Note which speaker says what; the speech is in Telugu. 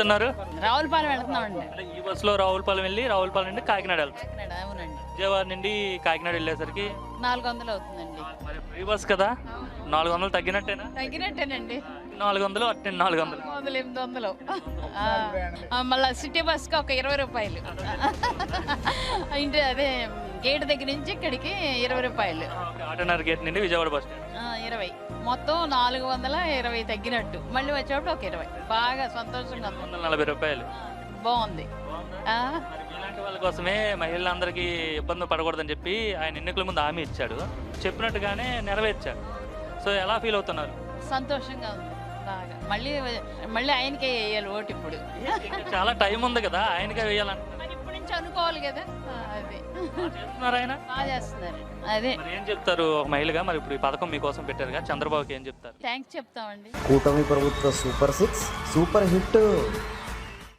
Speaker 1: వెళ్తున్నారు?
Speaker 2: రావులపాలెం వెళ్తున్నామండి.
Speaker 1: అంటే ఈ బస్సులో రావులపాలెం వెళ్ళి రావులపాలెం నుండి కాకినాడ వెళ్తారు.
Speaker 2: కాకినాడ, అవునండి.
Speaker 1: విజయవాడ నుండి కాకినాడ వెళ్ళేసరికి
Speaker 2: 400 అవుతుందండి.
Speaker 1: మరి ఫ్రీ బస్ కదా, 400 తగ్గినట్టేనా?
Speaker 2: తగ్గినట్టేనండి.
Speaker 1: 400 అటు 400.
Speaker 2: 800. మళ్ళీ సిటీ బస్కి ఒక 20 రూపాయలు. ఇంటి అదే గేట్ దగ్గర నుంచి ఇక్కడికి 20 రూపాయలు.
Speaker 1: ఆటోనగర్ గేట్ నుండి విజయవాడ బస్ స్టాండ్
Speaker 2: 20 మొత్తం 420 తగ్గినట్టు. మళ్ళీ వచ్చేటప్పుడు ఒక 20. బాగా సంతోషంగా ఉంది.
Speaker 1: 140 రూపాయలు.
Speaker 2: బాగుంది. ఆ,
Speaker 1: మరి మీలాంటి వాళ్ళ కోసమే మహిళలందరికీ ఇబ్బంది పడకూడదని చెప్పి ఆయన ఎన్నికల ముందు హామీ ఇచ్చాడు, చెప్పినట్టుగానే నెరవేర్చాడు. సో ఎలా ఫీల్ అవుతున్నారు?
Speaker 2: సంతోషంగా ఉంది బాగా. మళ్ళీ ఆయనకే వేయాలి ఓటు ఇప్పుడు.
Speaker 1: ఇంకా చాలా టైం ఉంది కదా, ఆయనగా వేయాలంటే
Speaker 2: మరి ఇప్పటి నుంచి అనుకోవాలి కదా. అది
Speaker 1: చేస్తున్నారు ఆయన.
Speaker 2: బాగా చేస్తున్నారు. అదే
Speaker 1: మరి ఏం చెప్తారు ఒక మహిళగా? మరి ఇప్పుడు ఈ పథకం మీకోసం పెట్టారుగా, చంద్రబాబుకి ఏం చెప్తారు?
Speaker 2: థ్యాంక్స్ చెప్తామండి.
Speaker 3: కూటమి ప్రభుత్వ సూపర్ 6 సూపర్ హిట్